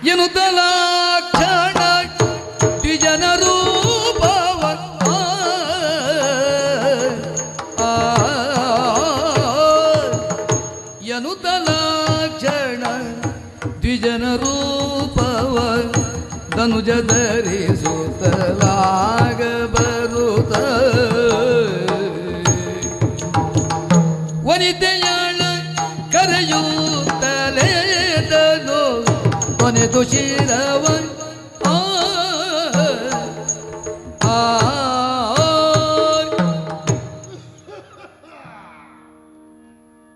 ಎನ್ನುತ್ತಲಾಕ್ಷಣ ದ್ವಿಜನ ರೂಪವ ಎನ್ನುತ್ತಲಾಕ್ಷಣ ದ್ವಿಜನ ರೂಪವ ಧನುಜ ಧರಿಸುತ್ತಲಾಗ ಬರುತ್ತ ವನಿತೆಯಾಳ ಕರೆಯುತ್ತಲೇದನು ಕೊನೆದು ಶಿರವ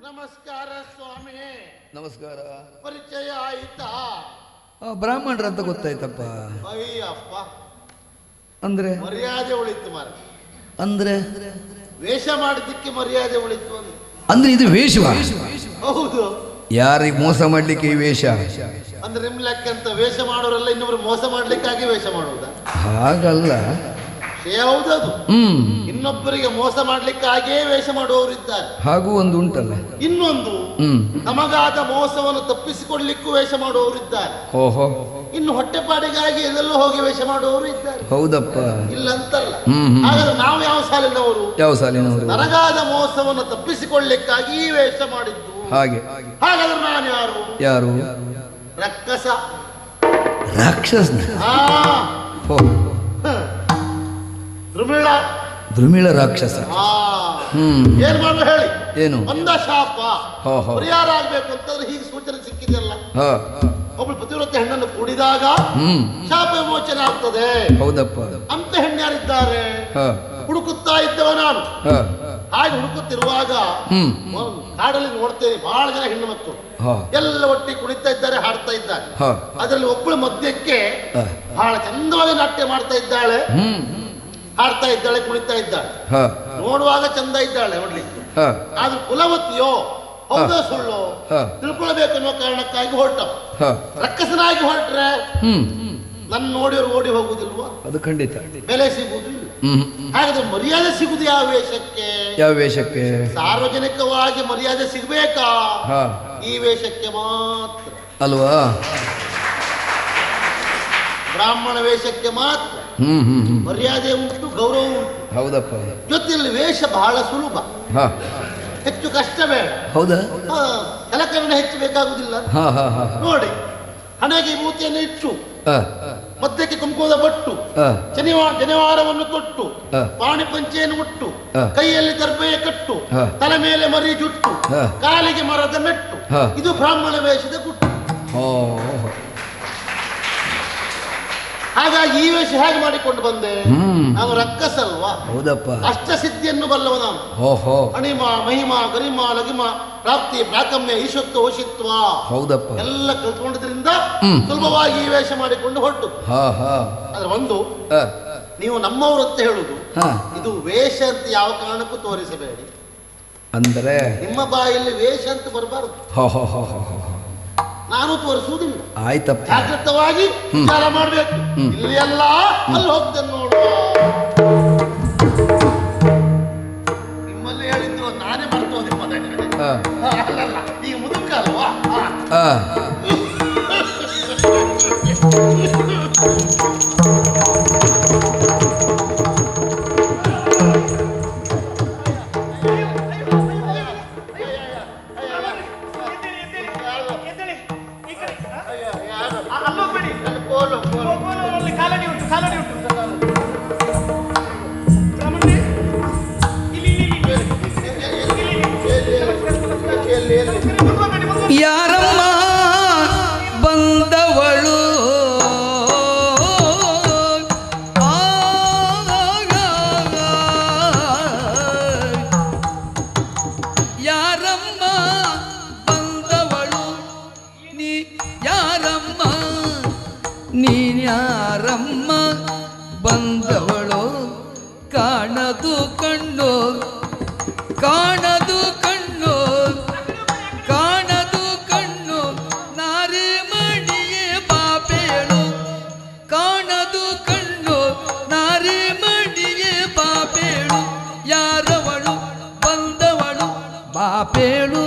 ನಮಸ್ಕಾರ ಸ್ವಾಮಿ. ನಮಸ್ಕಾರ. ಪರಿಚಯ ಆಯ್ತಾ? ಬ್ರಾಹ್ಮಣರಂತ ಗೊತ್ತಾಯ್ತಪ್ಪ. ಅಯ್ಯಪ್ಪ, ಅಂದ್ರೆ ಮರ್ಯಾದೆ ಉಳಿತು ಮಾರ. ಅಂದ್ರೆ ವೇಷ ಮಾಡಿದ್ದಕ್ಕೆ ಮರ್ಯಾದೆ ಉಳಿತು ಅಂದ್ರೆ ಇದು ವೇಷವ? ಹೌದು. ಯಾರಿಗೆ ಮೋಸ ಮಾಡ್ಲಿಕ್ಕೆ ಈ ವೇಷ? ಅಂದ್ರೆ ನಿಮ್ ಲೆಕ್ಕಂತ ವೇಷ ಮಾಡೋರೆಲ್ಲ ಇನ್ನೊಬ್ರು ಮೋಸ ಮಾಡ್ಲಿಕ್ಕಾಗಿ ವೇಷ ಮಾಡುವುದ? ಹಾಗಲ್ಲ. ಹೌದದು. ಇನ್ನೊಬ್ಬರಿಗೆ ಮೋಸ ಮಾಡ್ಲಿಕ್ಕಾಗೇ ವೇಷ ಮಾಡುವವರು ಇದ್ದಾರೆ. ಹಾಗೂ ಒಂದು ಉಂಟಲ್ಲ, ಇನ್ನೊಂದು ನಮಗಾದ ಮೋಸವನ್ನು ತಪ್ಪಿಸಿಕೊಡ್ಲಿಕ್ಕೂ ವೇಷ ಮಾಡುವವರು ಇದ್ದಾರೆ. ಓಹೋ. ಇನ್ನು ಹೊಟ್ಟೆಪಾಡಿಗಾಗಿ ಎಲ್ಲೆಲ್ಲೋ ಹೋಗಿ ವೇಷ ಮಾಡುವವರು ಇದ್ದಾರೆ. ಹೌದಪ್ಪ. ಇಲ್ಲ ಅಂತಲ್ಲ. ಹಾಗಾದ್ರೆ ನಾವು ಯಾವ ಸಾಲಿನವರು? ಯಾವ ಸಾಲಿನವರು? ನನಗಾದ ಮೋಸವನ್ನು ತಪ್ಪಿಸಿಕೊಳ್ಳಿಕ್ಕಾಗಿ ವೇಷ ಮಾಡಿದ್ದು. ಹಾಗೆ. ಹಾಗಾದ್ರೆ ನಾನು ಯಾರು? ಯಾರು? ರಕ್ಕಸ. ರಾಕ್ಷಸ. ದ್ರುಮಿಳ. ದ್ರುಮಿಳ ರಾಕ್ಷಸ. ಏನ್ ಮಾಡುವ ಹೇಳಿ? ಏನು? ಒಂದ ಶಾಪ ಪರಿಹಾರ ಆಗ್ಬೇಕು ಅಂತಂದ್ರೆ ಹೀಗೆ ಸೂಚನೆ ಸಿಕ್ಕಿದೆಯಲ್ಲ. ಒಬ್ಬಳು ಪತಿವ್ರತೆ ಹೆಣ್ಣನ್ನು ಕೂಡಿದಾಗ ಶಾಪ ವಿಮೋಚನೆ ಆಗ್ತದೆ. ಹೌದಪ್ಪ. ಅಂತ ಹೆಣ್ಣು ಯಾರಿದ್ದಾರೆ? ಹುಡುಕುತ್ತಾ ಇದ್ದವ ನಾನು. ಹಾಗೆ ಹುಡುಕುತ್ತಿರುವಾಗ ಕಾಡಲ್ಲಿ ನೋಡ್ತೇನೆ ಬಹಳ ಜನ ಹೆಣ್ಣು ಮಕ್ಕಳು ಎಲ್ಲ ಒಟ್ಟಿಗೆ ಕುಣಿತಾ ಇದ್ದಾರೆ, ಹಾಡ್ತಾ ಇದ್ದಾರೆ. ಅದರಲ್ಲಿ ಒಬ್ಬಳು ಮಧ್ಯಕ್ಕೆ ಬಹಳ ಚಂದವಾಗಿ ನಾಟ್ಯ ಮಾಡ್ತಾ ಇದ್ದಾಳೆ, ಹಾಡ್ತಾ ಇದ್ದಾಳೆ, ಕುಣಿತಾ ಇದ್ದಾಳೆ. ನೋಡುವಾಗ ಚಂದ ಇದ್ದಾಳೆ ನೋಡ್ಲಿಕ್ಕೆ. ಆದ್ರೆ ಕುಲವತಿಯೋ ಹೌದೋ ಸುಳ್ಳು ತಿಳ್ಕೊಳ್ಬೇಕು ಅನ್ನೋ ಕಾರಣಕ್ಕಾಗಿ ಹೊರಟ. ರಕ್ಕಸನಾಗಿ ಹೊರಟ್ರೆ ನನ್ನ ನೋಡಿಯವರು ಓಡಿ ಹೋಗುದಿಲ್ವಾ? ಅದು ಖಂಡಿತ. ಬೆಲೆ ಸಿಗುವುದಿಲ್ಲ. ಹಾಗಾದ್ರೆ ಮರ್ಯಾದೆ ಸಿಗುದು ಯಾವ ವೇಷಕ್ಕೆ? ಯಾವ ವೇಷಕ್ಕೆ? ಸಾರ್ವಜನಿಕವಾಗಿ ಮರ್ಯಾದೆ ಸಿಗಬೇಕಾ? ಈ ವೇಷಕ್ಕೆ ಮಾತ್ರ ಅಲ್ವಾ? ಬ್ರಾಹ್ಮಣ ವೇಷಕ್ಕೆ ಮಾತ್ರ ಮರ್ಯಾದೆ ಉಂಟು, ಗೌರವ ಉಂಟು. ಹೌದಪ್ಪ. ಜೊತೆಯಲ್ಲಿ ವೇಷ ಬಹಳ ಸುಲಭ, ಹೆಚ್ಚು ಕಷ್ಟ ಬೇಡ. ಹೌದಾ? ಸಲಕರಣೆ ಹೆಚ್ಚು ಬೇಕಾಗುದಿಲ್ಲ. ನೋಡಿ, ಹಣೆಗೆ ಮೂತಿಯನ್ನು ಇಟ್ಟು, ಮಧ್ಯಕ್ಕೆ ಕುಂಕುಮದ ಬಟ್ಟು, ಜನಿವಾರವನ್ನು ತೊಟ್ಟು, ಪಾಣಿ ಪಂಚೆಯನ್ನು ಮುಟ್ಟು, ಕೈಯಲ್ಲಿ ದರ್ಬೆಯ ಕಟ್ಟು, ತಲೆ ಮೇಲೆ ಮರಿ ಜುಟ್ಟು, ಕಾಲಿಗೆ ಮರದ ಮೆಟ್ಟು, ಇದು ಬ್ರಾಹ್ಮಣ ವೇಷದ ಗುಟ್ಟು. ಹಾಗಾಗಿ ಈ ವೇಷ ಹೇಗೆ ಮಾಡಿಕೊಂಡು ಬಂದೆ? ನಾನು ರಕ್ಕಸಲ್ವಾ? ಹೌದಪ್ಪ. ಅಷ್ಟಸಿದ್ಧಿಯನ್ನು ಬಲ್ಲವ ನಾನು. ಅಣಿಮ, ಮಹಿಮಾ, ಗರಿಮ, ಲಗಿಮ, ಪ್ರಾಪ್ತಿ, ಪ್ರಾಕಮ್ಯ, ಈಶತ್ವ, ಓಶಿತ್ವ ಹೌದಪ್ಪ ಎಲ್ಲ ಕಲ್ತ್ಕೊಂಡಿದ್ರಿಂದ ಸುಲಭವಾಗಿ ಈ ವೇಷ ಮಾಡಿಕೊಂಡು ಹೊರಟು. ಆದ್ರೆ ಒಂದು, ನೀವು ನಮ್ಮವರು ಅಂತ ಹೇಳುದು, ಇದು ವೇಷ ಅಂತ ಯಾವ ಕಾರಣಕ್ಕೂ ತೋರಿಸಬೇಡಿ. ಅಂದ್ರೆ ನಿಮ್ಮ ಬಾಯಲ್ಲಿ ವೇಷ ಅಂತ ಬರಬಾರದು. ನಾನು ತೋರಿಸುವುದಿಲ್ಲ. ಆಯ್ತಪ್ಪ. ಜಾಗೃತವಾಗಿ ವಿಚಾರ ಮಾಡ್ಬೇಕು. ಇಲ್ಲಿ ಎಲ್ಲ ಅಲ್ಲಿ ಹೋಗ್ತೇನೆ ನೋಡುವ. ನಿಮ್ಮಲ್ಲಿ ಹೇಳಿದ್ದು ನಾನೇ ಬರ್ತೋದೆ. ಅಲ್ಲಲ್ಲ, ಈಗ ಮುದುಕ ಅಲ್ವಾ? ಯಾರಮ್ಮ ಬಂದವಳು? ಯಾರಮ್ಮ ಬಂದವಳು? ನೀ ಯಾರಮ್ಮ? ನೀನ್ಯಾರಮ್ಮ ಬಂದವಳು? ಕಾಣದು ಕಣ್ಣು, ಕಾಣದು ಕಣ್ಣು, ಕಾಣದು ಕಣ್ಣು, ನಾರಿ ಮಡಿಯೇ ಪಾಪೇಳು. ಕಾಣದು ಕಣ್ಣು, ನಾರಿ ಮಡಿಯೇ ಪಾಪೇಳು. ಯಾರವಳು ಬಂದವಳು ಬಾಪೇಳು?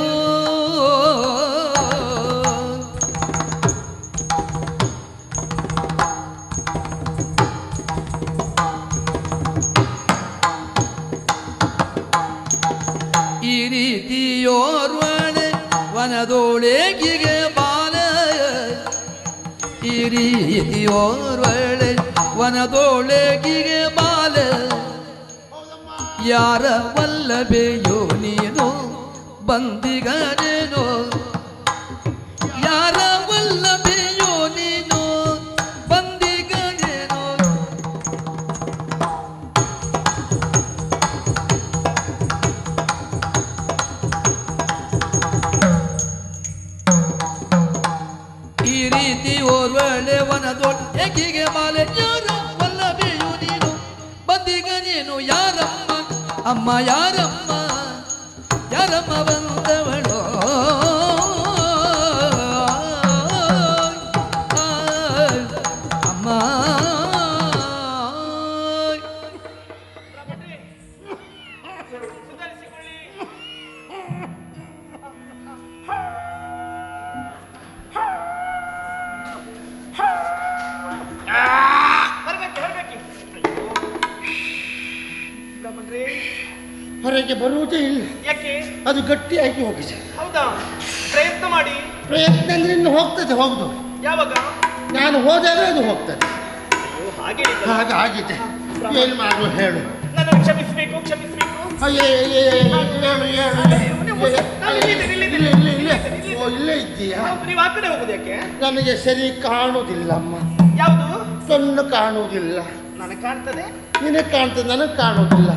ಈ ರೀತಿಯೋರ್ವಳೆ ವನದೊಳಗಿಗೆ ಬಾಲ ಯಾರ ವಲ್ಲಭೆಯೋ ನೀನು ಬಂದಿಗನೇನೋ ಯಾರ ವಲ್ಲಭೆಯೋ ನೀನು ಬಂದಿಗನೇನೋ ಈ ರೀತಿ ಓರ್ವಳೆ ವನದೊಳಗಿಗೆ ಬಾಲೆ ಯಾರ ವಲ್ಲಭೆಯೋ ನೀನು ಬಂದಿಗನೇನು ಯಾರಮ್ಮ ಅಮ್ಮ ಯಾರಮ್ಮ ಯಾರಮ್ಮ ಬಂದವಳೋ ಅಮ್ಮ ಹೊರಗೆ ಬರುವುದೇ ಇಲ್ಲ. ಯಾಕೆ? ಅದು ಗಟ್ಟಿಯಾಗಿ ಹೋಗಿದೆ. ಹೌದಾ? ಪ್ರಯತ್ನ ಮಾಡಿ. ಪ್ರಯತ್ನ ಅಂದ್ರೆ ಇನ್ನು ಹೋಗ್ತದೆ. ಹೋಗುದು ಯಾವಾಗ? ನಾನು ಹೋದಾಗ ಅದು ಹೋಗ್ತದೆ. ಹಾಗೆ ಹಾಗಾಗಿದೆ. ಏನು ಮಾಡುವ ಹೇಳು. ನಾನು ಕ್ಷಮಿಸಬೇಕು ಕ್ಷಮಿಸಬೇಕು. ಇಲ್ಲೇ ಇದ್ದೀಯಾ? ನೀವು ಆ ಕಡೆ ಹೋಗುದು ಯಾಕೆ? ನನಗೆ ಸರಿ ಕಾಣುವುದಿಲ್ಲಮ್ಮ. ಯಾವುದು? ಕಣ್ಣು ಕಾಣುವುದಿಲ್ಲ. ನನಗೆ ಕಾಣ್ತದೆ. ನಿನಗೆ ಕಾಣ್ತದೆ, ನನಗೆ ಕಾಣುವುದಿಲ್ಲ.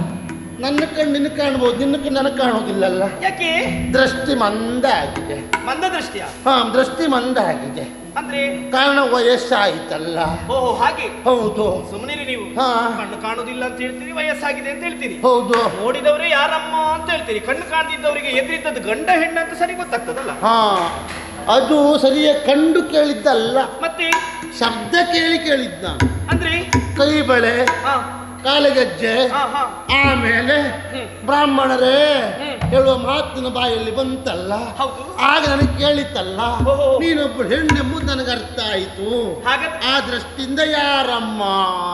ನನ್ನ ಕಣ್ಣು ನಿನಗೆ ಕಾಣ್ಬೋದು, ನಿನ್ನ ಕಣ್ಣು ನನಗೆ ಕಾಣುವುದಿಲ್ಲಲ್ಲ. ಯಾಕೆ? ದೃಷ್ಟಿ ಮಂದ ಆಗಿದೆ. ಮಂದ ದೃಷ್ಟಿಯ? ಹಾ, ದೃಷ್ಟಿ ಮಂದ ಆಗಿದೆ. ಅಂದ್ರೆ ಕಾರಣ ವಯಸ್ಸಾಯ್ತಲ್ಲ. ಓಹೋ ಹಾಗೆ. ಹೌದು. ಸುಮ್ಮನೆ ನೀವು ಹಾ. ಕಣ್ಣು ಕಾಣುದಿಲ್ಲ ಅಂತ ಹೇಳ್ತೀರಿ, ವಯಸ್ಸಾಗಿದೆ ಅಂತ ಹೇಳ್ತೀರಿ. ಹೌದು. ನೋಡಿದವರೇ ಯಾರಮ್ಮ ಅಂತ ಹೇಳ್ತೀರಿ. ಕಣ್ಣು ಕಾಣದಿದ್ದವರಿಗೆ ಎದುರಿದ್ದದ್ದು ಗಂಡ ಹೆಣ್ಣು ಅಂತ ಸರಿ ಗೊತ್ತಾಗ್ತದಲ್ಲ. ಹಾ, ಅದು ಸರಿಯಾಗಿ ಕಂಡು ಕೇಳಿದ್ದಲ್ಲ, ಮತ್ತೆ ಶಬ್ದ ಕೇಳಿ ಕೇಳಿದ್ದ. ಅಂದ್ರೆ ಕೈ ಬಳೆ, ಹಾ ಕಾಲಗೆಜ್ಜೆ, ಹಾ ಹಾ ಆಮೇಲೆ ಬ್ರಾಹ್ಮಣರೇ ಹೇಳುವ ಮಾತಿನ ಬಾಯಲ್ಲಿ ಬಂತಲ್ಲ. ಹೌದು. ಆಗ ನನಗೆ ಕೇಳಿತ್ತಲ್ಲ, ಓಹೋ. ನೀನೊಬ್ಬಳು ಹೆಣ್ಣೆಂಬುದು ನನಗೆ ಅರ್ಥ ಆಯ್ತು. ಹಾಗಾದ್ರೆ ಆ ದೃಷ್ಟಿಯಿಂದ ಯಾರಮ್ಮ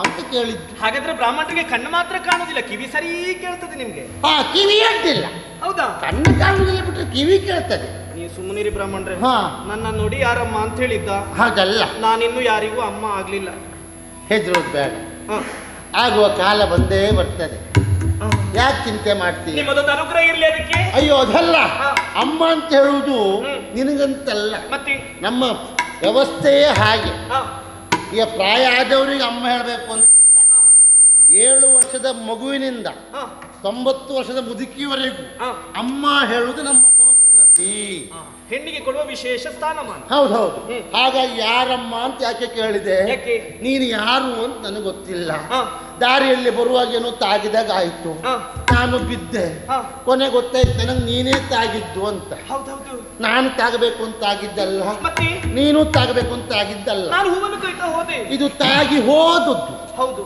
ಅಂತ ಕೇಳಿದ್ದು. ಹಾಗಾದ್ರೆ ಬ್ರಾಹ್ಮಣರಿಗೆ ಕಣ್ಣು ಮಾತ್ರ ಕಾಣುದಿಲ್ಲ, ಕಿವಿ ಸರಿ ಕೇಳ್ತದೆ ನಿಮ್ಗೆ. ಹಾ, ಕಿವಿ ಅಡ್ಡಿಲ್ಲ. ಹೌದಾ? ಕಣ್ಣು ಕಾಣುವುದಿಲ್ಲ ಬಿಟ್ರೆ ಕಿವಿ ಕೇಳ್ತದೆ. ನೀವು ಸುಮ್ಮನಿರಿ ಬ್ರಾಹ್ಮಣರೇ. ಹಾ. ನನ್ನ ನೋಡಿ ಯಾರಮ್ಮ ಅಂತ ಹೇಳಿದ್ದ. ಹಾಗಲ್ಲ, ನಾನಿನ್ನು ಯಾರಿಗೂ ಅಮ್ಮ ಆಗ್ಲಿಲ್ಲ. ಹೆದರೋದು ಬೇಡ. ಹಾ. ಆಗುವ ಕಾಲ ಬಂದೇ ಬರ್ತದೆ. ಯಾಕೆ ಚಿಂತೆ ಮಾಡ್ತೀವಿ? ನಿಮ್ಮದೊಂದು ಅನುಗ್ರಹ ಇರ್ಲಿ ಅದಕ್ಕೆ. ಅಯ್ಯೋ ಅದಲ್ಲ, ಹಾ. ಅಮ್ಮ ಅಂತ ಹೇಳುವುದು ನಿನಗಂತಲ್ಲ, ಮತ್ತೆ ನಮ್ಮ ವ್ಯವಸ್ಥೆಯೇ ಹಾಗೆ. ಹಾ. ಈಗ ಪ್ರಾಯ ಆದವರಿಗೆ ಅಮ್ಮ ಹೇಳಬೇಕು ಅಂತಿಲ್ಲ. 7 ವರ್ಷದ ಮಗುವಿನಿಂದ ಹಾ. 90 ವರ್ಷದ ಮುದುಕಿಯವರೆಗೂ ಹಾ. ಅಮ್ಮ ಹೇಳುವುದು ನಮ್ಮ ಸಂಸ್ಕೃತಿ. ಹೆಣ್ಣಿಗೆ ಕೊಡುವ ವಿಶೇಷ ಸ್ಥಾನಮಾನ. ಹೌದೌದು. ಹಾಗಾಗಿ ಯಾರಮ್ಮ ಅಂತ ಯಾಕೆ ಕೇಳಿದೆ? ಯಾಕೆ? ನೀನು ಯಾರು ಅಂತ ನನಗೆ ಗೊತ್ತಿಲ್ಲ. ಹಾ. ದಾರಿಯಲ್ಲಿ ಬರುವಾಗ ಏನೋ ತಾಗಿದಾಗ ಆಯ್ತು, ಹಾ. ನಾನು ಬಿದ್ದೆ. ಹಾ. ಕೊನೆ ಗೊತ್ತಾಯ್ತು ನನಗೆ ನೀನೇ ತಾಗಿದ್ದು ಅಂತ. ಹೌದೌದು. ನಾನು ತಾಗಬೇಕು ಅಂತ ಆಗಿದ್ದಲ್ಲ, ಮತ್ತೆ ನೀನು ತಾಗಬೇಕು ಅಂತ ಆಗಿದ್ದಲ್ಲ. ನಾನು ಹೂವನ್ನು ಕೊಯ್ತಾ ಹೋದೆ. ಇದು ತಾಗಿ ಹೋದದ್ದು. ಹೌದು.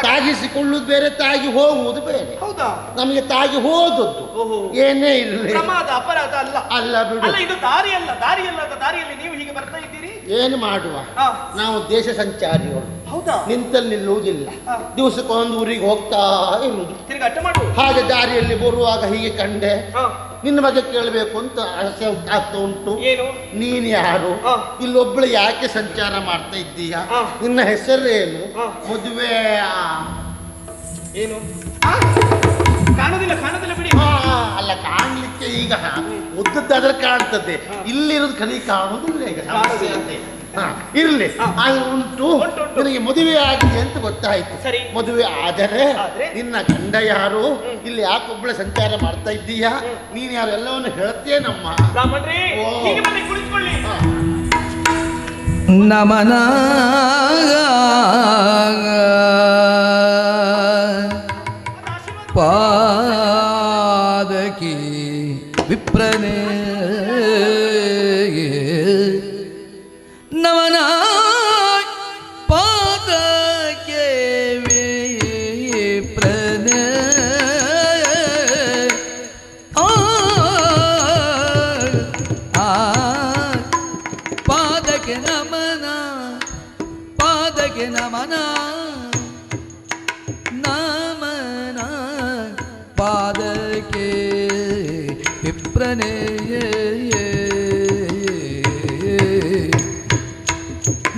ತಾಗಿಸಿಕೊಳ್ಳುವುದು ಬೇರೆ, ತಾಗಿ ಹೋಗುವುದು ಬೇರೆ. ಹೌದಾ? ನಮಗೆ ತಾಗಿ ಹೋದದ್ದು. ಓಹೋ. ಏನೇ ಇರಲಿ ಪ್ರಮಾದ ಅಪರಾಧ ಅಲ್ಲ. ಅಲ್ಲ ಬಿಡು. ಅಲ್ಲ, ಇದು ದಾರಿ ಅಲ್ಲ. ದಾರಿಯಲ್ಲದ ದಾರಿಯಲ್ಲಿ ನೀವು ಹೀಗೆ ಬರ್ತಾ ಇದ್ದೀರಿ. ಏನು ಮಾಡುವ, ಹಾ. ನಾವು ದೇಶ ಸಂಚಾರಿಗಳು. ಹೌದಾ? ನಿಂತಲ್ಲಿ ನಿಲ್ಲುವುದಿಲ್ಲ. ಹಾ. ದಿವಸಕ್ಕೊಂದು ಊರಿಗೆ ಹೋಗ್ತಾ ಇರುವುದು. ತಿರುಗಿ ಅಟ್ಟ ಮಾಡು. ಹಾಗೆ ದಾರಿಯಲ್ಲಿ ಬರುವಾಗ ಹೀಗೆ ಕಂಡೆ. ಹಾ. ನಿನ್ನ ಬಗ್ಗೆ ಕೇಳಬೇಕು ಅಂತ ಆಸೆ ಆಗ್ತಾ ಉಂಟು. ಏನು? ನೀನ್ ಯಾರು? ಹಾ. ಇಲ್ಲೊಬ್ಳು ಯಾಕೆ ಸಂಚಾರ ಮಾಡ್ತಾ ಇದ್ದೀಯ? ಹಾ. ನಿನ್ನ ಹೆಸರೇನು? ಹಾ. ಮದುವೆ ಏನು? ಕಾಣುದಿಲ್ಲ ಕಾಣುದಿಲ್ಲ ಬಿಡಿ. ಅಲ್ಲ, ಕಾಣ್ಲಿಕ್ಕೆ ಈಗ ಉದ್ದದ್ದಾದ್ರೆ ಕಾಣ್ತದೆ. ಇಲ್ಲಿರೋದು ಕಲಿ ಕಾಣುವುದಿಲ್ಲ ಈಗ. ಸಮಸ್ಯೆ ಅದೇ. ಇರ್ಲಿ, ಅದು ಉಂಟು. ನಿನಗೆ ಮದುವೆ ಆಗಿದೆ ಅಂತ ಗೊತ್ತಾಯ್ತು. ಸರಿ. ಮದುವೆ ಆದರೆ ಆದ್ರೆ? ನಿನ್ನ ಗಂಡ ಯಾರು? ಇಲ್ಲಿ ಯಾಕೊಬ್ಬಳೆ ಸಂಚಾರ ಮಾಡ್ತಾ ಇದ್ದೀಯಾ? ನೀನ್ ಯಾರು ಎಲ್ಲವನ್ನು ಹೇಳ್ತೇನಮ್ಮ. ಬ್ರಾಹ್ಮಣರೇ, ಓ. ಹೀಗೆ ಬನ್ನಿ, ಕುಳಿತುಕೊಳ್ಳಿ. ನಮನ ಪಾದಕಿ ವಿಪ್ರನೇ ನಮನ ಪಾದಕ್ಕೆ ವಿಪ್ರನೇ ಪಾದಕ್ಕೆ ನಮನ, ಪಾದಕ್ಕೆ ನಮನ, ನಮನ ಪಾದಕ್ಕೆ ವಿಪ್ರನೇ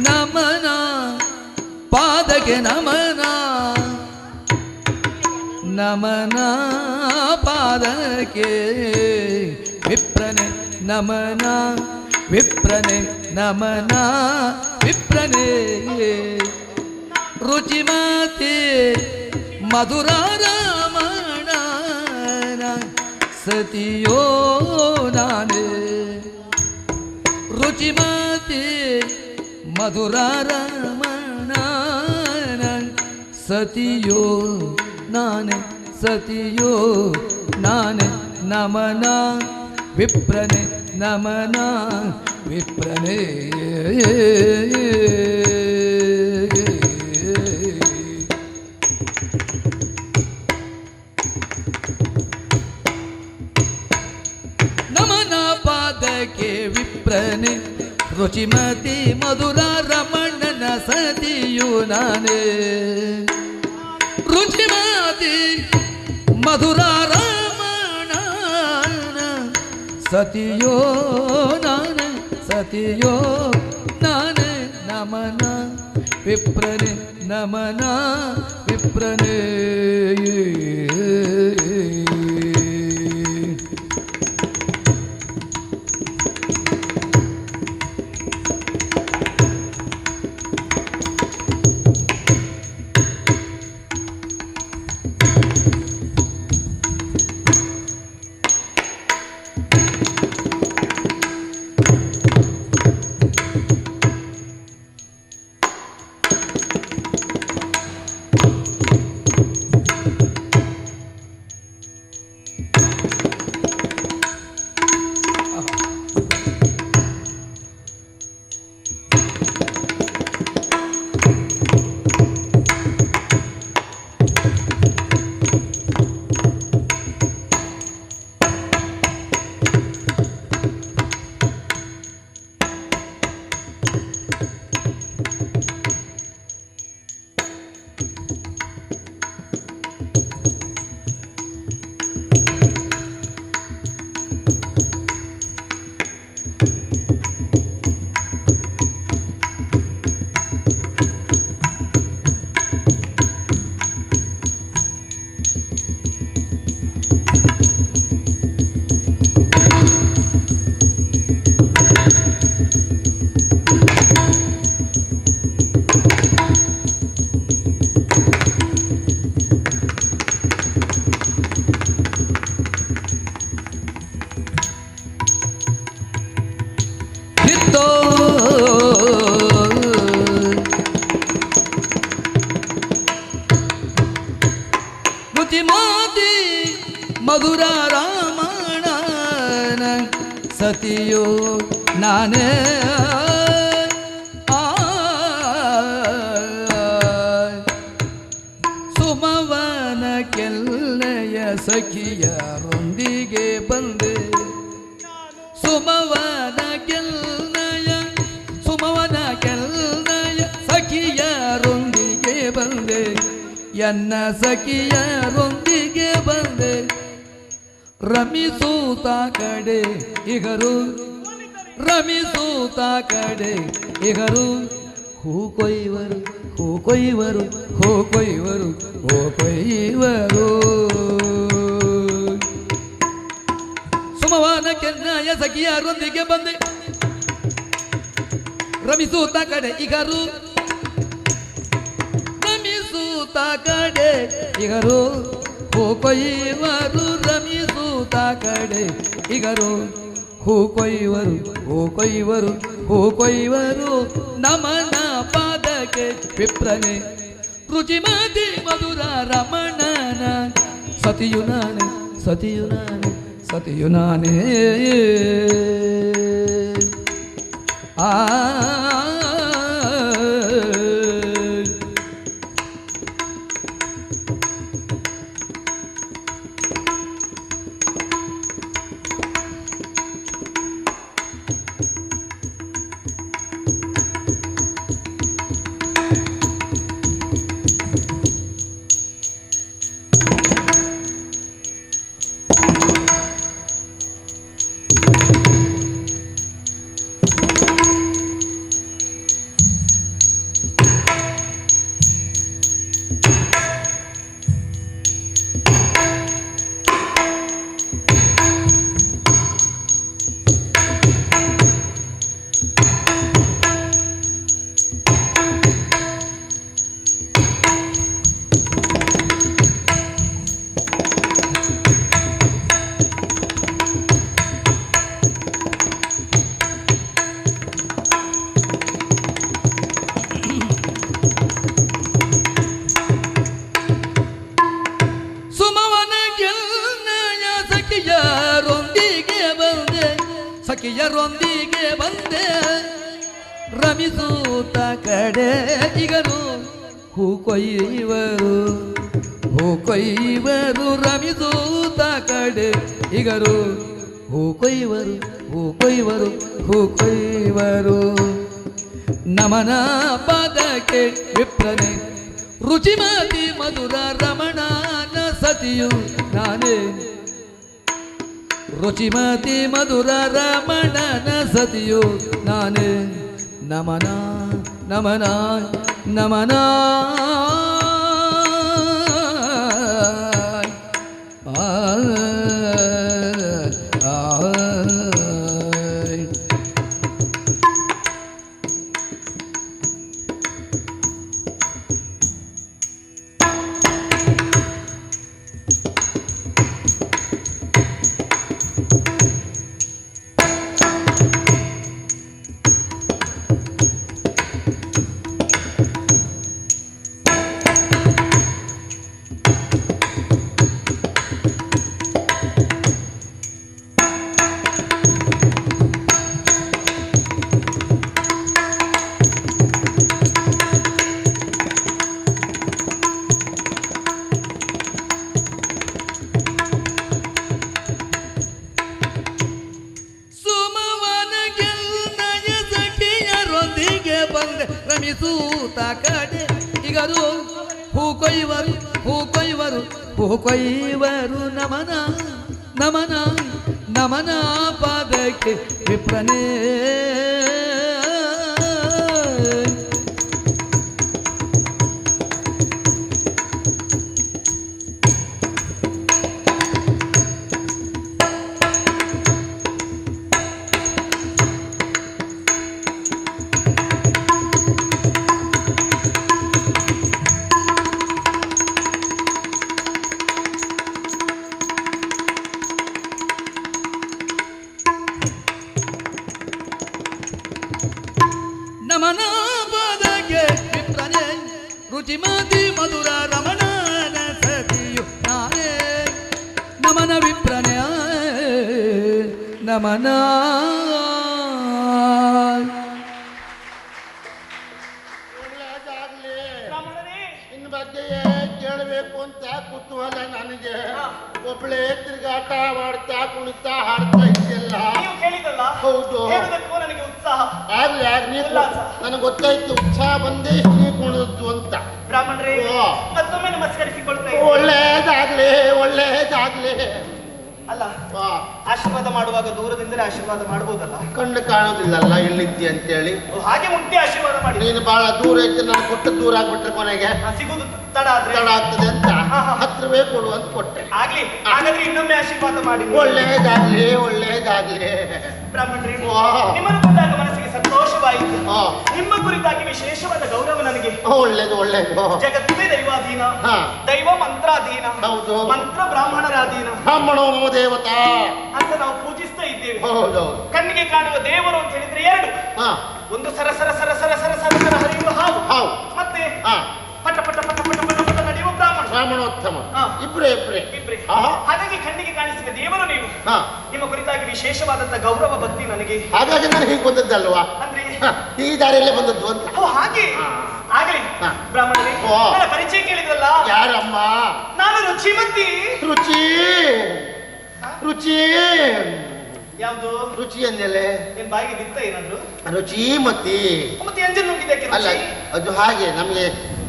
ನಮನ ಪಾದಕ್ಕೆ ನಮನ ನಮನ ಪಾದಕ್ಕೆ ವಿಪ್ರನೆ ನಮನ ವಿಪ್ರನೆ ನಮನ ವಿಪ್ರನೆ ರುಚಿಮತಿ ಮಧುರ ರಮಣ ಸತಿಯೋ ನಾನೇ ರುಚಿಮತಿ ಮಧುರ ರಮಣ ಸತಿಯೋ ನಾನೇ ಸತಿಯೋ ನಾನೇ ನಮನ ವಿಪ್ರನೆ ನಮನ ವಿಪ್ರನೆ ನಮನ ಪಾದಕ್ಕೆ ವಿಪ್ರನೆ ರುಚಿಮತಿ ಮಧುರ ರಮಣನ ಸತಿಯು ನಾನೇ ರುಚಿಮತಿ ಮಧುರ ರಮಣ ಸತಿಯೋ ನಾನೇ ಸತಿಯೋ ನಾನೇ ನಮನ ವಿಪ್ರನೆ ನಮನ ವಿಪ್ರನೆ ರುಚಿಮತಿ ಮಧುರ ರಾಮಣ ಸತಿಯೋ ನಾನೇ ಸುಮವನ ಕೆಲ್ಲೆಯ ಸಖಿಯರೊಂದಿಗೆ ಬಂದೆ ಸುಮವನ ಕೆಲ್ನೆಯ ಸಖಿಯರೊಂದಿಗೆ ಬಂದೆ ಎನ್ನ ಸಖಿಯರೊಂದಿಗೆ ಬಂದೆ ರಮಿಸೂತ ಕಡೆ ಇಗರು ರಮಿಸೂತ ಕಡೆ ಇಗರು ಹೂ ಕೊಯ್ವರು ಹೂ ಕೊಯ್ವರು ಹೂ ಕೊಯ್ವರು ಹೂ ಕೊಯ್ವರು ಸುಮವನ ಕೆಲ್ನೆಯ ಸಖಿಯರೊಂದಿಗೆ ಬಂದೆ ರಮಿಸೂತ ಕಡೆ ಇಗರು ರಮಿಸೂತ ಕಡೆ ಇಗರು ಹೂ ಕೊಯ್ವರು ರಮಿಸೂತ ಕಡೆ ಇಗರು ಹೂ ಕೊಯ್ವರು ಹೂ ಕೊಯ್ವರು ಹೂ ಕೊಯ್ವರು ನಮನ ಪಾದಕ್ಕೆ ವಿಪ್ರನೆ ರುಚಿಮತಿ ಮಧುರ ರಮಣನ ಸತಿಯು ನಾನೇ ಸತಿಯು ನಾನೇ ಸತಿಯು ನಾನೇ ಆ ಸಖಿಯರೊಂದಿಗೆ ಬಂದೆ ರಮಿಸೂತ ಕಡೆ ಇಗರು ಹೂ ಕೊಯ್ಯುವರು ರಮಿಸೂತ ಕಡೆ ಇಗರು ಹೂ ಕೊಯ್ಯುವರು ನಮನ ಪಾದಕ್ಕೆ ವಿಪ್ರನೆ ರುಚಿಮತಿ ಮಧುರ ರಮಣನ ಸತಿಯು ನಾನೇ ರುಚಿಮತಿ ಮಧುರ ರಮಣನ ಸತಿಯು ನಾನೇ ನಮನ ನಮನ ನಮನ ರಮಿಸೂತ ಕಡೆ ಇಗರು ಹೂ ಕೊಯ್ಯುವರು ನಮನ ನಮನ ನಮನ ಪಾದಕ್ಕೆ ವಿಪ್ರನೇ ನಮನ ಪಾದಕ್ಕೆ ವಿಪ್ರನೇ ರುಚಿಮತಿ ಮಧುರ ರಮಣನ ಸತಿಯು ನಾನೇ ನಮನ ವಿಪ್ರನೇ ನಮನ ಇನ್ನು ಬಗ್ಗೆ ಕೇಳಬೇಕು ಅಂತ ಕುತೂಹಲ ನನಗೆ ಒಬ್ಬಳೇ ತಿರುಗಾಟ ಮಾಡ್ತಾ ಕುಣಿತಾ ಹಾಡ್ತಾ ಇದೆಯಲ್ಲ ಹೌದು ಆಗ್ಲಿ ನನಗೆ ಗೊತ್ತಾಯ್ತು ಉತ್ಸಾಹ ಬಂದೇ ಶ್ರೀ ಕುಣಿದದ್ದು ಅಂತ ಬ್ರಾಹ್ಮಣರೇ ಮತ್ತೊಮ್ಮೆ ನಮಸ್ಕರಿಸಿಕೊಳ್ತೇವೆ ಒಳ್ಳೇದಾಗ್ಲಿ ಅಲ್ಲ ಆಶೀರ್ವಾದ ಮಾಡುವಾಗ ದೂರದಿಂದಲೇ ಆಶೀರ್ವಾದ ಮಾಡಬಹುದಲ್ಲ ಕಣ್ಣು ಕಾಣೋದಿಲ್ಲಲ್ಲ ಎಲ್ಲಿದ್ದಿ ಅಂತೇಳಿ ಹಾಗೆ ಮುಟ್ಟಿ ಆಶೀರ್ವಾದ ಮಾಡಿ ನೀನು ಬಹಳ ದೂರ ಇದ್ದು ನಾನು ಕೊಟ್ಟು ದೂರ ಆಗ್ಬಿಟ್ರೆ ಕೊನೆಗೆ ಸಿಗುದು ತಡ ಆಗ್ತದೆ ಅಂತ ಹತ್ರವೇ ಕೊಡು ಅಂತ ಕೊಟ್ಟೆ ಆಗ್ಲಿ ಹಾಗಾದ್ರೆ ಇನ್ನೊಮ್ಮೆ ಆಶೀರ್ವಾದ ಮಾಡಿ ಒಳ್ಳೇದಾಗ್ಲಿ ಬ್ರಾಹ್ಮಣರೇ ನಿಮ್ಮನ್ನು ಕಂಡಾಗ ಮನಸ್ಸಿಗೆ ಸಂತೋಷವಾಯಿತು ನಿಮ್ಮ ಕುರಿತಾಗಿ ವಿಶೇಷವಾದ ಗೌರವ ನನಗೆ ಒಳ್ಳೇದು ಜಗತ್ತೇ ದೈವಾಧೀನ ದೈವ ಮಂತ್ರಾಧೀನ ಹೌದು ಮಂತ್ರ ಬ್ರಾಹ್ಮಣರಾಧೀನ ಬ್ರಾಹ್ಮಣೋ ಮಮ ದೇವತಾ ಅಂತ ನಾವು ಪೂಜಿಸ್ತಾ ಇದ್ದೇವೆ ಹೌದು ಕಣ್ಣಿಗೆ ಕಾಣುವ ದೇವರು ಅಂತ ಹೇಳಿದ್ರೆ ಎರಡು ಒಂದು ಸರ ಸರ ಸರ ಸರ ಸರ ಸರ ಸರ ಹರಿಯುವ ಹಾವು ಮತ್ತೆ ಪಟ ಪಟ ಪಟ ಪಟ ಪಟ ಪಟ ನಡೆಯುವ ಬ್ರಾಹ್ಮಣೋತ್ತಮ ಇಬ್ರೇ ಹಾಗಾಗಿ ಕಣ್ಣಿಗೆ ಕಾಣಿಸಿದ ದೇವರು ನೀವು ನಿಮ್ಮ ಕುರಿತಾಗಿ ವಿಶೇಷವಾದಂತ ಗೌರವ ಭಕ್ತಿ ನನಗೆ ಹಾಗಾಗಿ ನಾನು ಹೀಗೆ ಬಂದದ್ದಲ್ವಾ ಅಂದ್ರೆ ಈ ದಾರಿಯಲ್ಲೇ ಬಂದದ್ದು ಅಂತ ಹಾಗೆ ಆಗಲಿ ಬ್ರಾಹ್ಮಣರೇ ನನ್ನ ಪರಿಚಯ ಕೇಳಿದ್ರಲ್ಲ ಯಾರಮ್ಮ ನಾನು ರುಚಿಮತಿ ರುಚಿ ಯಾವುದು ರುಚಿ ಅಂದೆಲೆ ನಿನ್ ಬಾಯಿಗೆ ಬಿತ್ತ ಏನಾದ್ರು ರುಚಿಮತಿ ಮತ್ತೆ ಎಂಜಲ್ ನುಂಗಿದ್ದಕ್ಕೆ ಅಲ್ಲ ಅದು ಹಾಗೆ ನಮಗೆ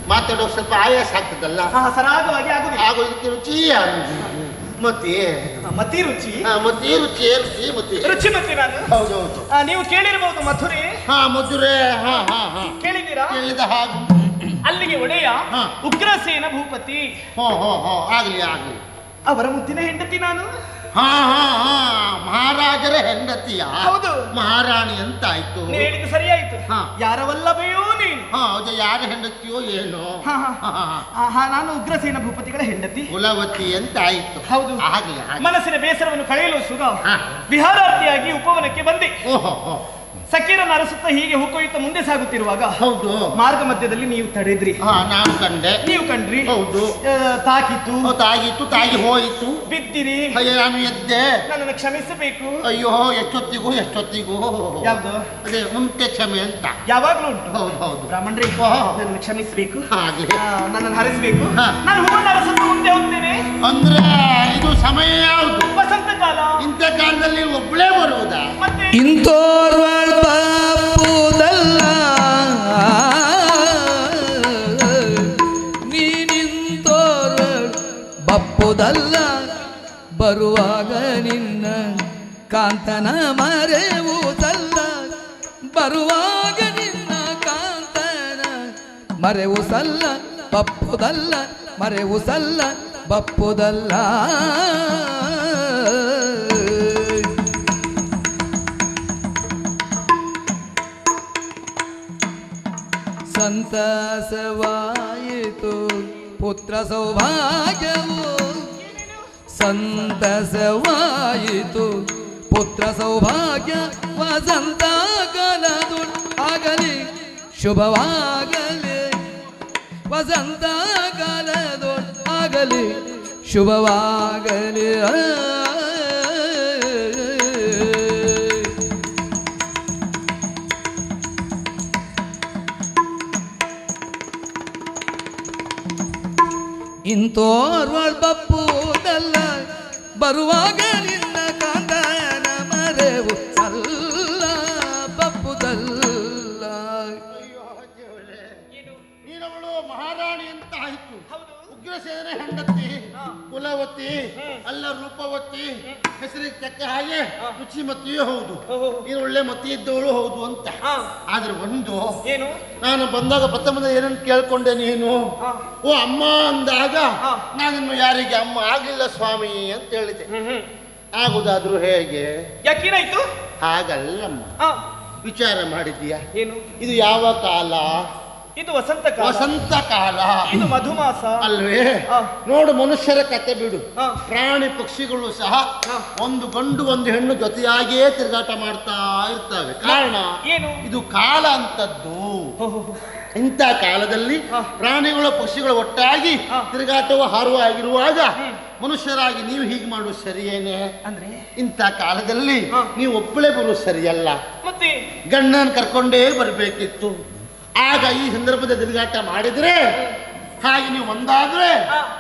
ಮಾತಾಡೋ ಸ್ವಲ್ಪ ಆಯಾಸ ಆಗ್ತದಲ್ಲ ಸರಾಗವಾಗಿ ಆಗೋದಕ್ಕೆ ರುಚಿ ಮತಿ ರುಚಿ ರುಚಿಮತಿ ನಾನು ಹೌದೌದು ನೀವು ಕೇಳಿರಬಹುದು ಮಥುರೆ ಮಧುರೆ ಕೇಳಿದ್ದೀರಾ ಕೇಳಿದ ಹಾಗೆ ಅಲ್ಲಿಗೆ ಒಡೆಯ ಉಗ್ರಸೇನ ಭೂಪತಿ ಆಗ್ಲಿ ಅವರ ಮುದ್ದಿನ ಹೆಂಡತಿ ನಾನು ಮಹಾರಾಜರ ಹೆಂಡತಿಯ ಹೌದು ಮಹಾರಾಣಿ ಅಂತ ಆಯ್ತು ಹೇಳಿದ್ದು ಸರಿಯಾಯ್ತು ಯಾರ ವಲ್ಲಭೆಯೋ ನೀನು ಹೌದು ಯಾರ ಹೆಂಡತಿಯೋ ಏನೋ ನಾನು ಉಗ್ರಸೇನ ಭೂಪತಿಗಳ ಹೆಂಡತಿ ಕುಲವತಿ ಅಂತ ಆಯ್ತು ಹೌದು ಮನಸ್ಸಿನ ಬೇಸರವನ್ನು ಕಳೆಯಲು ಸುಗ ವಿಹಾರಾರ್ಥಿಯಾಗಿ ಉಪವನಕ್ಕೆ ಬಂದೆ ಸಕೀರನ ಅರಸುತ್ತಾ ಹೀಗೆ ಹುಕೊಯ್ಯುತ್ತಾ ಮುಂದೆ ಸಾಗುತ್ತಿರುವಾಗ ಹೌದು ಮಾರ್ಗ ಮಧ್ಯದಲ್ಲಿ ನೀವು ತಡೆದ್ರಿ. ನಾನು ಕಂಡೆ. ನೀವು ಕಂಡ್ರಿ. ಹೌದು. ತಾಕಿತ್ತು. ತಾಗಿತ್ತು, ತಾಗಿ ಹೋಯಿತು. ಬಿದ್ದಿರಿ. ಅಯ್ಯ ನಾನು ಎದ್ದೆ. ನನ್ನನ್ನು ಕ್ಷಮಿಸಬೇಕು. ಅಯ್ಯೋ ಎಷ್ಟೊತ್ತಿಗೂ ಯಾವ್ದು? ಅದೇ ಮುಂತೆ ಕ್ಷಮೆ ಅಂತ ಯಾವಾಗ್ಲೂ ಉಂಟು. ಹೌದು ಹೌದು. ಬ್ರಾಹ್ಮಣರೇ ನನ್ನನ್ನು ಕ್ಷಮಿಸಬೇಕು. ಆಗ್ಲಿ. ನನ್ನನ್ನು ಹರಿಸಬೇಕು. ನಾನು ಹೂವನ್ನು ಅರಸನ್ನು ಮುಂದೆ ಹೋಗ್ತೇನೆ. ಅಂದ್ರೆ ಇದು ಸಮಯ ಯಾವುದು? ವಸಂತ ಕಾಲ. ಇಂಥ ಕಾಲದಲ್ಲಿ ಒಬ್ಬಳೇ ಬರುವುದಾ? ಮತ್ತೆ ಇಂತೋರ್ವಳ್ ಬಪ್ಪುದಲ್ಲ, ನೀನಿಂತೋರ್ವಳ್ ಬಪ್ಪುದಲ್ಲ, ಬರುವಾಗ ನಿನ್ನ ಕಾಂತನ ಮರೆವುದಲ್ಲ, ಬರುವಾಗ ನಿನ್ನ ಕಾಂತನ ಮರೆವುಸಲ್ಲ, ಬಪ್ಪುದಲ್ಲ, ಮರೆವುಸಲ್ಲ, ಬಪ್ಪುದಲ್ಲ. ಸಂತಸವಾಯಿತು ಪುತ್ರ ಸೌಭಾಗ್ಯವು, ಸಂತಸವಾಯಿತು ಪುತ್ರ ಸೌಭಾಗ್ಯ, ವಸಂತ ಕಾಲದು ಆಗಲಿ ಶುಭವಾಗಲಿ, ವಸಂತ ಕಾಲದು ಆಗಲಿ ಶುಭವಾಗಲಿ. ಇಂತೋರ್ವಳ್ ಬಪ್ಪುದಲ್ಲ, ಬರುವಾಗ ನಿನ್ನ ಕಾಂತನ ಮರೆವು ಸಲ್ಲ, ಬಪ್ಪುದಲ್ಲ. ನೀನವಳು ಮಹಾರಾಣಿ ಅಂತ ಆಯ್ತು. ಉಗ್ರಸೇನ ಹೆಂಡತಿ ಕುಲವತಿ ಅಲ್ಲ ರೂಪವತಿ, ಹೆಸರಿಗೆ ತಕ್ಕ ಹಾಗೆ ರುಚಿಮತಿಯೂ ಹೌದು, ನೀನು ಒಳ್ಳೆ ಮತಿ ಇದ್ದವಳು ಹೌದು ಅಂತ. ಆದ್ರೆ ಒಂದು ಏನು, ನಾನು ಬಂದಾಗ ಪ್ರಥಮದ ಏನಂತ ಕೇಳ್ಕೊಂಡೆ ನೀನು, ಓ ಅಮ್ಮ ಅಂದಾಗ ನಾನಿನ್ನು ಯಾರಿಗೆ ಅಮ್ಮ ಆಗಿಲ್ಲ ಸ್ವಾಮಿ ಅಂತ ಹೇಳಿದೆ. ಆಗುದಾದ್ರೂ ಹೇಗೆ? ಯಾಕೇನಾಯ್ತು? ಹಾಗಲ್ಲಮ್ಮ, ವಿಚಾರ ಮಾಡಿದ್ದೀಯಾ? ಏನು ಇದು ಯಾವ ಕಾಲ? ಇದು ವಸಂತ ಕಾಲ. ವಸಂತ ಕಾಲ. ಇದು ಮಧುಮಾಸ ಅಲ್ವೇ? ನೋಡು, ಮನುಷ್ಯರ ಕತೆ ಬಿಡು, ಪ್ರಾಣಿ ಪಕ್ಷಿಗಳು ಸಹ ಒಂದು ಗಂಡು ಒಂದು ಹೆಣ್ಣು ಜೊತೆಯಾಗಿಯೇ ತಿರುಗಾಟ ಮಾಡ್ತಾ ಇರ್ತವೆ. ಕಾರಣ ಏನು? ಇದು ಕಾಲ ಅಂತದ್ದು. ಇಂಥ ಕಾಲದಲ್ಲಿ ಪ್ರಾಣಿಗಳು ಪಕ್ಷಿಗಳು ಒಟ್ಟಾಗಿ ತಿರುಗಾಟವು ಹಾರುವ ಆಗಿರುವಾಗ ಮನುಷ್ಯರಾಗಿ ನೀವು ಹೀಗೆ ಮಾಡುವುದು ಸರಿಯೇನೆ? ಅಂದ್ರೆ ಇಂಥ ಕಾಲದಲ್ಲಿ ನೀವು ಒಬ್ಬಳೇ ಬರುವುದು ಸರಿಯಲ್ಲ, ಮತ್ತೆ ಗಂಡನ ಕರ್ಕೊಂಡೇ ಬರಬೇಕಿತ್ತು. ಆಗ ಈ ಸಂದರ್ಭದ ತಿರುಗಾಟ ಮಾಡಿದ್ರೆ, ಹಾಗೆ ನೀವು ಒಂದಾದ್ರೆ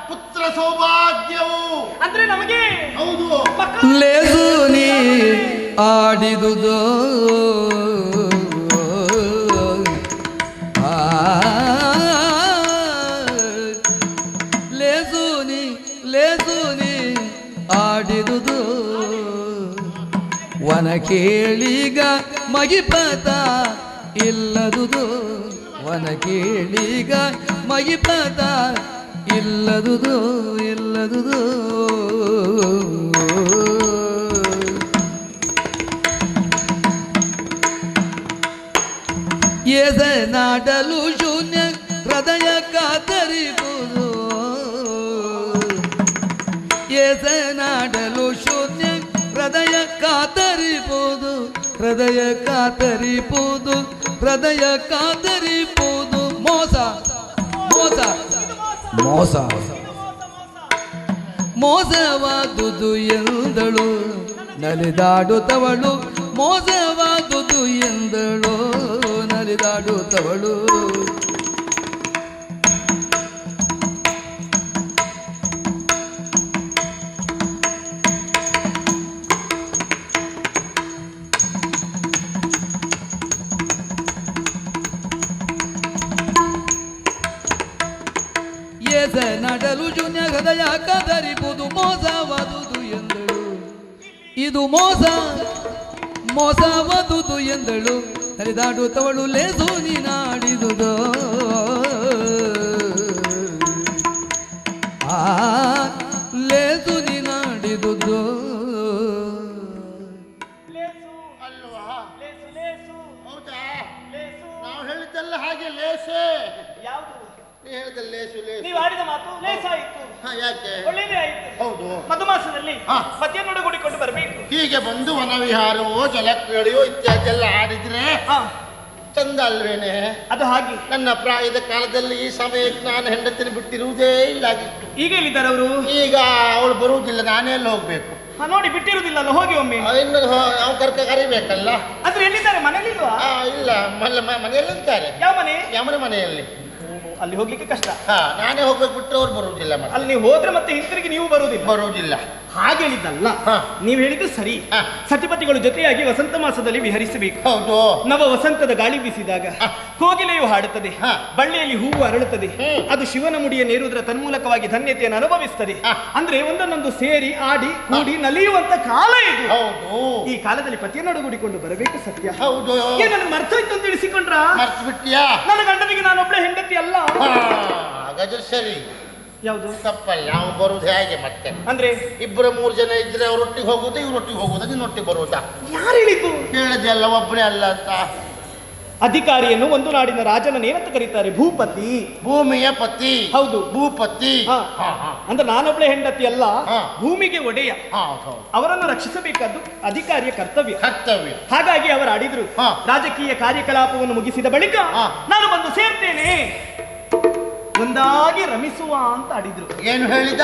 ಪುತ್ರ ಸೌಭಾಗ್ಯವು ಅಂದ್ರೆ ನಮಗೆ ಹೌದು. ಲೇಸು ನೀ ಆಡಿದುದು ಲೇಸು ನೀ ಆಡಿದುದು, ವನ ಕೇಳಿಗ ಮಗಿಪತ ಇಲ್ಲದುದು, ವನ ಕೇಳಿಗ ಮಗಿಪತ ಇಲ್ಲದುದು, ಇಲ್ಲದುದು. ಎಸನಾಡಲು ಶೂನ್ಯ ಹೃದಯ ಕಾತರಿಪುದು, ಎಸನಾಡಲು ಶೂನ್ಯ ಹೃದಯ ಕಾತರಿಪುದು, ಹೃದಯ ಕಾತರಿಪುದು, ಹೃದಯ ಕಾತರಿಪುದು. ಮೋಸ ಮೋಸ ಮೋಸ ಮೋಸವಾದುದು ಎಂದಳು ನಲಿದಾಡುತ್ತವಳು, ಮೋಸವಾದುದು ಎಂದಳು ನಲಿದಾಡುತ್ತವಳು. ನಡಲು ಜುನ್ಯ ಹೃದಯ ಕದರಿಬುದು, ಮೋಸವಾದುದು ಎಂದಳು, ಇದು ಮೋಸ ಮೋಸವಾದುದು ಎಂದಳು ಹರಿದಾಡುತ್ತವಳು. ಲೇಸು ನೀನಾಡಿದುದು ಲೇಸು ನೀನಾಡಿದುದು. ಅಲ್ವಾ? ಹೌದಾ? ನಾವು ಹೇಳಿದ್ದೆಲ್ಲ ಹಾಗೆ ಲೇಸೆ. ಯಾವುದು? ಹೇಳಿದ ಲೇಸು ಲೇಸು. ನೀವು ಆಡಿದ ಮಾತು ಲೇಸಾಯಿತು. ಯಾಕೆ? ಒಳ್ಳೇದೇ ಆಯ್ತು. ಹೌದು. ಮಧುಮಾಸದಲ್ಲಿ ಪತಿಯನ್ನೊಡಗೂಡಿಕೊಂಡು ಬರಬೇಕು. ಹೀಗೆ ಬಂದು ವನವಿಹಾರವೋ ಜಲಕ್ರೀಡೆಯೋ ಇತ್ಯಾದಿ ಎಲ್ಲ ಆಡಿದ್ರೆ ಚಂದ ಅಲ್ವೇನೆ? ಅದು ಹಾಗೆ. ನನ್ನ ಪ್ರಾಯದ ಕಾಲದಲ್ಲಿ ಈ ಸಮಯಕ್ಕೆ ನಾನು ಹೆಂಡತಿನ ಬಿಟ್ಟಿರುವುದೇ ಇಲ್ಲ ಆಗಿತ್ತು. ಈಗ ಎಲ್ಲಿದ್ದಾರೆ ಅವರು? ಈಗ ಅವಳು ಬರುವುದಿಲ್ಲ, ನಾನೇ ಎಲ್ಲ ಹೋಗ್ಬೇಕು. ನೋಡಿ ಬಿಟ್ಟಿರುವುದಿಲ್ಲ, ಹೋಗಿ ಒಮ್ಮೆ. ಇನ್ನು ನಾವು ಕರಿಬೇಕಲ್ಲ. ಆದ್ರೆ ಎಲ್ಲಿದ್ದಾರೆ? ಮನೇಲಿಲ್ವಾ? ಇಲ್ಲ, ಮನೆಯಲ್ಲಿದ್ದಾರೆ. ಯಾವ ಮನೆ? ಯಮನ ಮನೆಯಲ್ಲಿ. ಅಲ್ಲಿ ಹೋಗ್ಲಿಕ್ಕೆ ಕಷ್ಟ. ನಾನೇ ಹೋಗ್ಬೇಕು, ಬಿಟ್ಟರೆ ಅವ್ರು ಬರುವುದಿಲ್ಲ. ಅಲ್ಲಿ ನೀವು ಹೋದ್ರೆ ಮತ್ತೆ ಹಿಂತಿರುಗಿ ನೀವು ಬರುವುದಿಲ್ಲ. ಹಾಗೆ ಹೇಳಿದ್ದಲ್ಲ, ನೀವು ಹೇಳಿದ್ದು ಸರಿ. ಸತಿಪತಿಗಳು ಜೊತೆಯಾಗಿ ವಸಂತ ಮಾಸದಲ್ಲಿ ವಿಹರಿಸಬೇಕು. ಹೌದು. ನವ ವಸಂತದ ಗಾಳಿ ಬೀಸಿದಾಗ ಕೋಗಿಲೆಯು ಹಾಡುತ್ತದೆ, ಬಳ್ಳಿಯಲ್ಲಿ ಹೂವು ಅರಳುತ್ತದೆ. ಅದು ಶಿವನ ಮುಡಿಯ ನೇರುವುದರ ತನ್ಮೂಲಕವಾಗಿ ಧನ್ಯತೆಯನ್ನು ಅನುಭವಿಸುತ್ತದೆ. ಅಂದ್ರೆ ಒಂದನ್ನೊಂದು ಸೇರಿ ಆಡಿ ಕೂಡಿ ನಲಿಯುವಂತ ಕಾಲ ಇದು. ಈ ಕಾಲದಲ್ಲಿ ಪತಿಯನ್ನೊಡಗೂಡಿಕೊಂಡು ಬರಬೇಕು. ಸತ್ಯ. ಹೌದು. ನನಗೆ ಮರ್ತೋಯ್ತು ಅಂತ ತಿಳಿಸಿಕೊಂಡ್ರ? ಮರ್ತ್ಬಿಟ್ಟಿಯಾ? ನನ್ನ ಗಂಡನಿಗೆ ನಾನೊಬ್ಳೆ ಹೆಂಡತಿ ಅಲ್ಲ. ಹಾಗಾದ್ರೆ ಸರಿ. ಯಾವುದು ತಪ್ಪಲ್ಲ. ನಾವು ಬರುವುದು ಹೇಗೆ ಮತ್ತೆ? ಅಂದ್ರೆ 2-3 ಜನ ಇದ್ರೆ ಅವರೊಟ್ಟಿಗೆ ಹೋಗುದಾ, ಇವ್ರೊಟ್ಟಿಗೆ ಹೋಗುದಾ, ನಿನ್ನೊಟ್ಟಿಗೆ ಬರುವುದಾ? ಯಾರು ಹೇಳಿದ್ದು? ಹೇಳಿದೆ ಅಲ್ಲ, ಒಬ್ಬನೇ ಅಲ್ಲ ಅಂತ. ಅಧಿಕಾರಿಯನ್ನು ಒಂದು ನಾಡಿನ ರಾಜನನ್ನೇನಂತ ಕರೀತಾರೆ? ಭೂಪತಿ. ಭೂಮಿಯ ಪತಿ. ಹೌದು, ಭೂಪತಿ. ಅಂದ್ರೆ ನಾನೊಬ್ಳೆ ಹೆಂಡತಿ ಅಲ್ಲ, ಭೂಮಿಗೆ ಒಡೆಯ. ಅವರನ್ನು ರಕ್ಷಿಸಬೇಕಾದ್ದು ಅಧಿಕಾರಿಯ ಕರ್ತವ್ಯ. ಹಾಗಾಗಿ ಅವರು ಆಡಿದ್ರು. ರಾಜಕೀಯ ಕಾರ್ಯಕಲಾಪವನ್ನು ಮುಗಿಸಿದ ಬಳಿಕ ನಾನು ಬಂದು ಸೇರ್ತೇನೆ, ಒಂದಾಗಿ ರಮಿಸುವ ಅಂತ ಆಡಿದ್ರು. ಏನು ಹೇಳಿದ?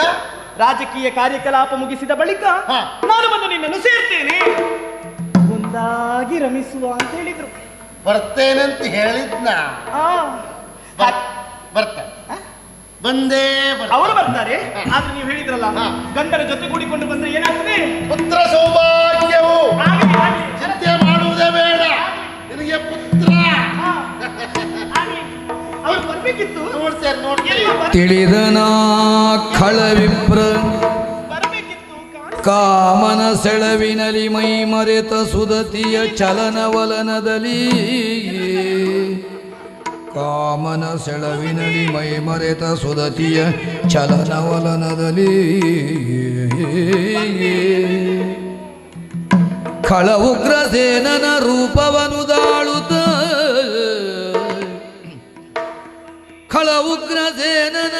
ರಾಜಕೀಯ ಕಾರ್ಯಕಲಾಪ ಮುಗಿಸಿದ ಬಳಿಕ ನಾನು ಬಂದು ನಿನ್ನನ್ನು ಸೇರ್ತೇನೆ, ಒಂದಾಗಿ ರಮಿಸುವ ಅಂತ ಹೇಳಿದ್ರು. ಬರ್ತೇನಂತ ಹೇಳಿದ್ನ? ಬರ್ತಾರೆ. ಬಂದೇ ಅವರು ಬರ್ತಾರೆ. ಆದ್ರೆ ನೀವು ಹೇಳಿದ್ರಲ್ಲ, ಗಂಡನ ಜೊತೆಗೂಡಿಕೊಂಡು ಬಂದ್ರೆ ಏನಾಗ್ತದೆ? ಪುತ್ರ ಸೌಭಾಗ್ಯವು. ಚಿಂತೆ ಮಾಡುವುದೇ ಬೇಡ, ನಿನಗೆ ಪುತ್ರ. ಅವ್ರು ಬರ್ಬೇಕಿತ್ತು. ನೋಡ್ತೇನೆ. ತಿಳಿದನ ಖಳವಿಪ್ರ ಕಾಮನ ಸೆಳವಿನಲಿ ಮೈ ಮರೆತ ಸುದತಿಯ ಚಲನವಲನದಲ್ಲಿ, ಕಾಮನ ಸೆಳವಿನಲಿ ಮೈ ಮರೆತ ಸುದತಿಯ ಚಲನವಲನದಲ್ಲಿ, ಖಳ ಉಗ್ರಸೇನನ ರೂಪವನು ದಾಳುತ್ತ, ಖಳ ಉಗ್ರಸೇನನ